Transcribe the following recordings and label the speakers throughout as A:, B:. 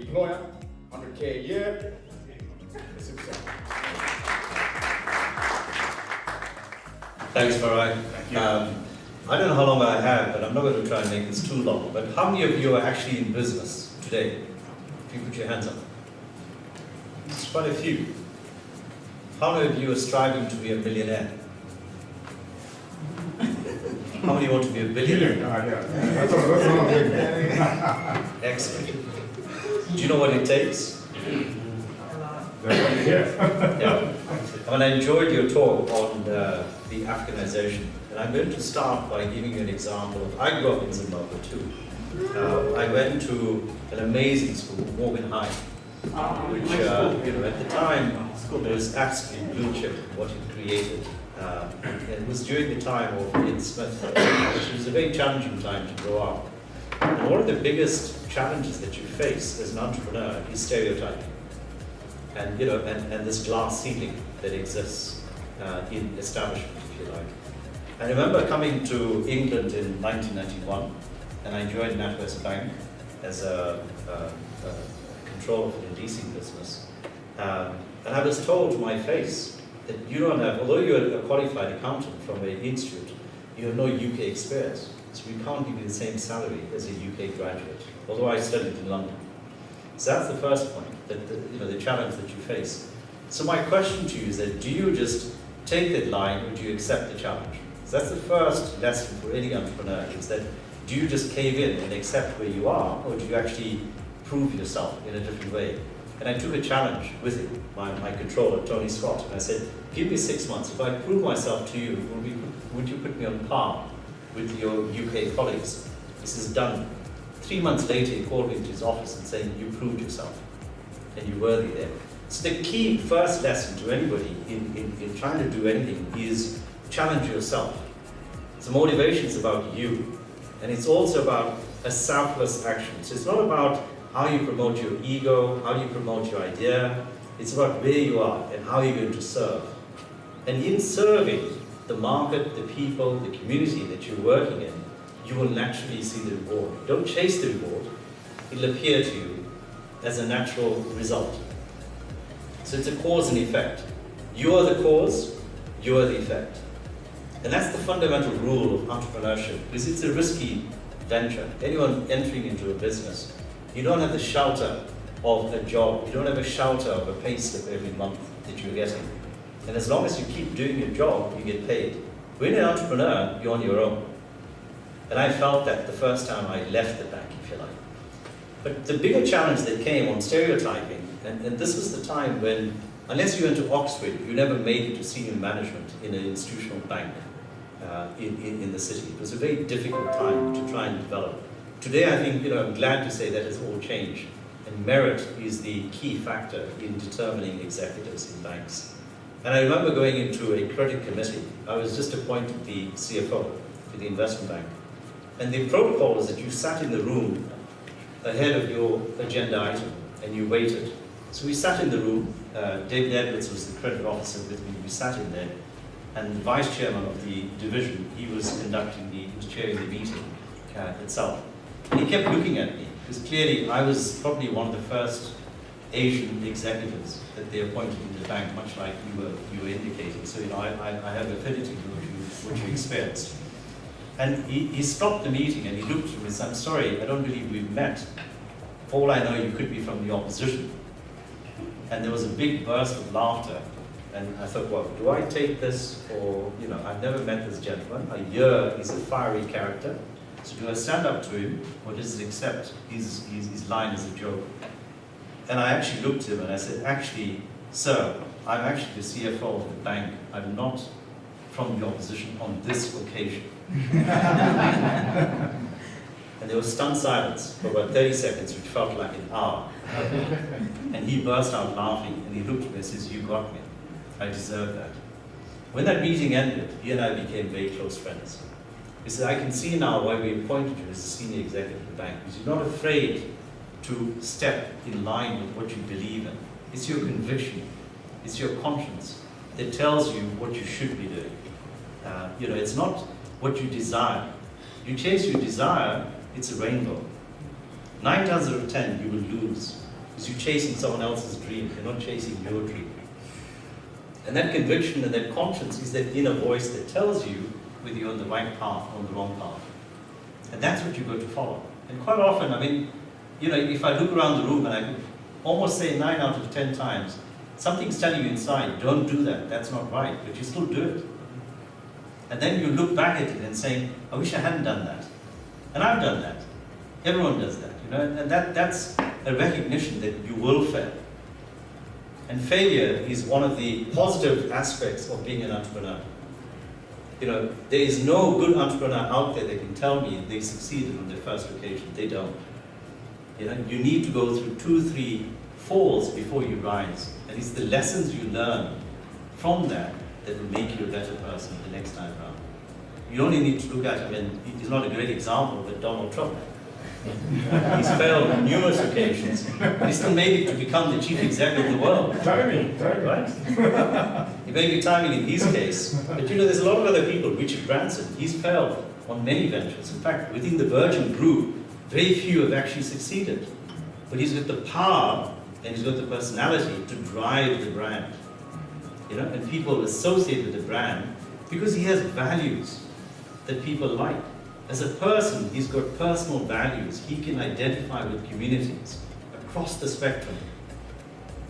A: employer, 100K a year.
B: Thanks, Farai. I don't know how long I have, but I'm not going to try and make this too long. But how many of you are actually in business today? If you put your hands up. It's quite a few. How many of you are striving to be a millionaire? How many want to be a billionaire? Excellent. Do you know what it takes? Yeah. I mean, I enjoyed your talk on the Africanization, and I'm going to start by giving you an example of, I grew up in Zimbabwe too. I went to an amazing school, Morgan High, which at the time was absolutely blue chip, what it created. And it was during the time of Ian Smith, which was a very challenging time to grow up. And one of the biggest challenges that you face as an entrepreneur is stereotyping. And and this glass ceiling that exists in establishment, if you like. I remember coming to England in 1991, and I joined NatWest Bank as a controller for the leasing business. And I was told to my face that you don't have, although you're a qualified accountant from an institute, you have no UK experience. So we can't give you the same salary as a UK graduate, although I studied in London. So that's the first point, that the challenge that you face. So my question to you is that, do you just take that line, or do you accept the challenge? So that's the first lesson for any entrepreneur, is that, do you just cave in and accept where you are, or do you actually prove yourself in a different way? And I took a challenge with him, my controller, Tony Scott, and I said, give me 6 months. If I prove myself to you, would you put me on par with your UK colleagues? This is done. 3 months later, he called me into his office and saying, you proved yourself, and you're worthy there. So the key first lesson to anybody in trying to do anything is challenge yourself. So motivation is about you, and it's also about a selfless action. So it's not about how you promote your ego, how you promote your idea. It's about where you are and how you're going to serve. And in serving the market, the people, the community that you're working in, you will naturally see the reward. Don't chase the reward. It'll appear to you as a natural result. So it's a cause and effect. You are the cause, you are the effect. And that's the fundamental rule of entrepreneurship, because it's a risky venture. Anyone entering into a business, you don't have the shelter of a job. You don't have a shelter of a pay slip every month that you're getting. And as long as you keep doing your job, you get paid. When you're an entrepreneur, you're on your own. And I felt that the first time I left the bank, if you like. But the bigger challenge that came on stereotyping, and this was the time when, unless you went to Oxford, you never made it to senior management in an institutional bank in the city. It was a very difficult time to try and develop. Today, I think, I'm glad to say that has all changed. And merit is the key factor in determining executives in banks. And I remember going into a credit committee. I was just appointed the CFO for the investment bank. And the protocol is that you sat in the room ahead of your agenda item and you waited. So we sat in the room. David Edwards was the credit officer with me. We sat in there. And the vice chairman of the division, he was chairing the meeting itself. And he kept looking at me, because clearly I was probably one of the first Asian executives that they appointed in the bank, much like you were indicating. So I have affinity with what you experienced. And he stopped the meeting and he looked at me and said, I'm sorry, I don't believe we've met. For all I know, you could be from the opposition. And there was a big burst of laughter. And I thought, well, do I take this, or, I've never met this gentleman. A year, he's a fiery character. So do I stand up to him, or does it accept his line as a joke? And I actually looked at him and I said, actually, sir, I'm actually the CFO of the bank. I'm not from the opposition on this occasion. And there was stunned silence for about 30 seconds, which felt like an hour. And he burst out laughing, and he looked at me and says, you got me. I deserve that. When that meeting ended, he and I became very close friends. He said, I can see now why we appointed you as a senior executive of the bank, because you're not afraid to step in line with what you believe in. It's your conviction, it's your conscience that tells you what you should be doing. It's not what you desire. You chase your desire, it's a rainbow. 9 times out of 10, you will lose. Because you're chasing someone else's dream, you're not chasing your dream. And that conviction and that conscience is that inner voice that tells you whether you're on the right path or on the wrong path. And that's what you've got to follow. And quite often, I mean, you know, if I look around the room and I could almost say 9 out of 10 times, something's telling you inside, don't do that, that's not right, but you still do it. And then you look back at it and say, I wish I hadn't done that. And I've done that. Everyone does that, you know, and that's a recognition that you will fail. And failure is one of the positive aspects of being an entrepreneur. You know, there is no good entrepreneur out there that can tell me they succeeded on their first occasion. They don't. You know, you need to go through 2, 3 falls before you rise. And it's the lessons you learn from that that will make you a better person the next time around. You only need to look at, I mean, he's not a great example, but Donald Trump. He's failed on numerous occasions, but he still made it to become the chief executive of the world.
A: Timing.
B: Right? It may be timing in his case, but you know, there's a lot of other people. Richard Branson, he's failed on many ventures. In fact, within the Virgin Group, very few have actually succeeded. But he's got the power and he's got the personality to drive the brand. You know, and people associate with the brand because he has values that people like. As a person, he's got personal values. He can identify with communities across the spectrum.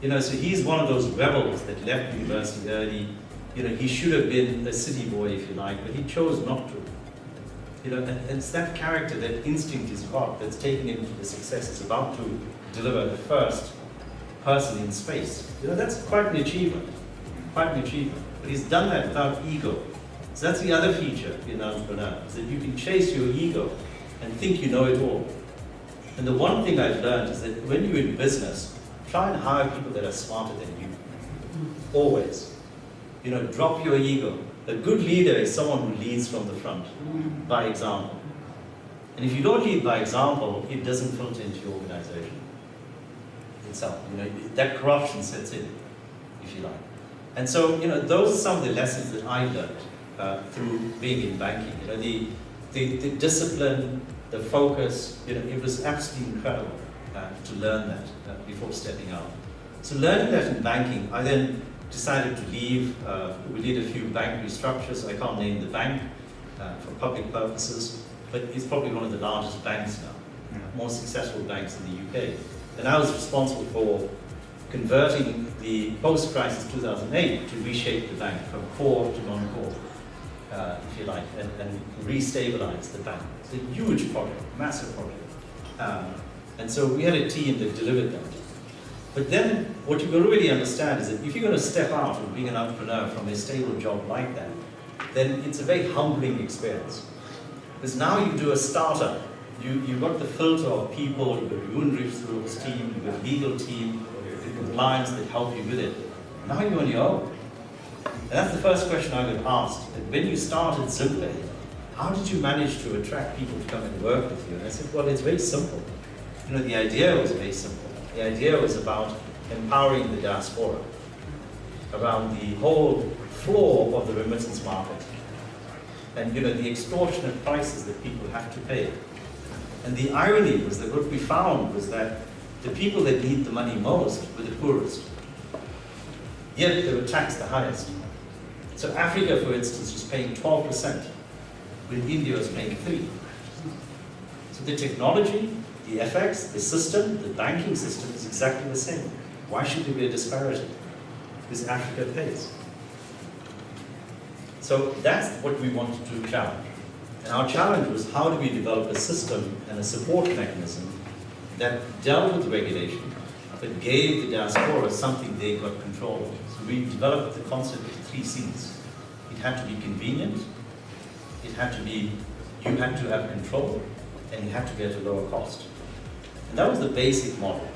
B: You know, so he's one of those rebels that left university early. You know, he should have been a city boy, if you like, but he chose not to. You know, and it's that character, that instinct he's got that's taken him to the success. He's about to deliver the first person in space. You know, that's quite an achievement. Quite an achievement. But he's done that without ego. So that's the other feature in an entrepreneur, is that you can chase your ego and think you know it all. And the one thing I've learned is that when you're in business, try and hire people that are smarter than you. Always. You know, drop your ego. A good leader is someone who leads from the front, by example. And if you don't lead by example, it doesn't filter into your organization itself. You know, that corruption sets in, if you like. And so, you know, those are some of the lessons that I learned through being in banking. You know, the discipline, the focus, you know, it was absolutely incredible to learn that before stepping out. So learning that in banking, I then decided to leave. We did a few bank restructures. I can't name the bank for public purposes, but it's probably one of the largest banks now, most successful banks in the UK. And I was responsible for converting the post-crisis 2008 to reshape the bank from core to non-core, if you like, and re-stabilize the bank. It's a huge project, massive project. And so we had a team that delivered that. But then what you've got to really understand is that if you're going to step out and being an entrepreneur from a stable job like that, then it's a very humbling experience. Because now you do a startup, you've got the filter of people, you've got your own resource team, you've got a legal team, compliance that help you with it. Now you're on your own. And that's the first question I got asked. When you started ZymPay, how did you manage to attract people to come and work with you? And I said, well, it's very simple. You know, the idea was very simple. The idea was about empowering the diaspora around the whole floor of the remittance market. And, you know, the extortionate prices that people have to pay. And the irony was that what we found was that the people that need the money most were the poorest. Yet they were taxed the highest. So Africa, for instance, was paying 12%, when India was paying 3%. So the technology, the FX, the system, the banking system is exactly the same. Why should there be a disparity? Because Africa pays. So that's what we wanted to challenge. And our challenge was, how do we develop a system and a support mechanism that dealt with regulation, but gave the diaspora something they got control of. So we developed the concept of 3 C's. It had to be convenient, it had to be, you had to have control, and you had to be at a lower cost. And that was the basic model.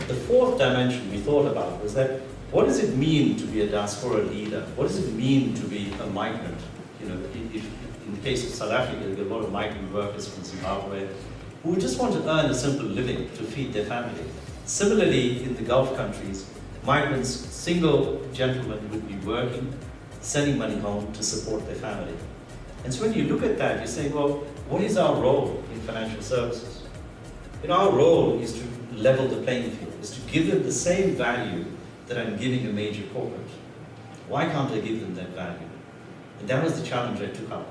B: The 4th dimension we thought about was that, what does it mean to be a diaspora leader? What does it mean to be a migrant? You know, if in the case of South Africa, there are a lot of migrant workers from Zimbabwe who just want to earn a simple living to feed their family. Similarly, in the Gulf countries, migrants, single gentlemen would be working, sending money home to support their family. And so when you look at that, you say, well, what is our role in financial services? You know, our role is to level the playing field, is to give them the same value that I'm giving a major corporate. Why can't I give them that value? And that was the challenge I took up.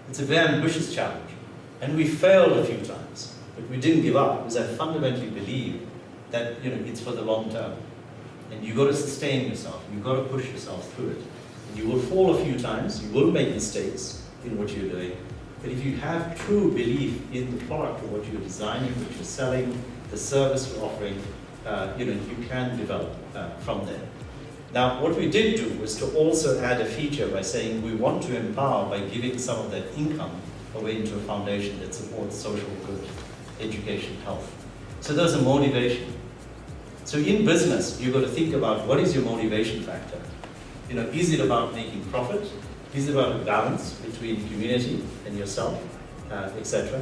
B: It's a very ambitious challenge. And we failed a few times, but we didn't give up because I fundamentally believe that it's for the long term. And you've got to sustain yourself, you've got to push yourself through it. And you will fall a few times, you will make mistakes in what you're doing, but if you have true belief in the product or what you're designing, what you're selling, the service you're offering, you can develop from there. Now, what we did do was to also add a feature by saying we want to empower by giving some of that income away into a foundation that supports social good, education, health. So there's a motivation. So in business, you've got to think about what is your motivation factor. Is it about making profit? Is it about a balance between community and yourself, etc.?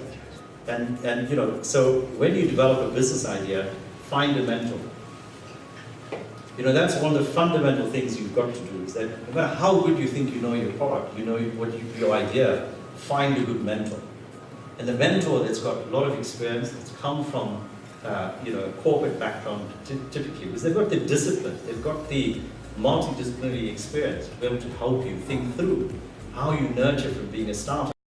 B: And so when you develop a business idea, find a mentor. That's one of the fundamental things you've got to do, is that no matter how good you think you know your product, your idea, find a good mentor. And the mentor that's got a lot of experience, that's come from a corporate background typically, because they've got the discipline, they've got the multidisciplinary experience to be able to help you think through how you nurture from being a startup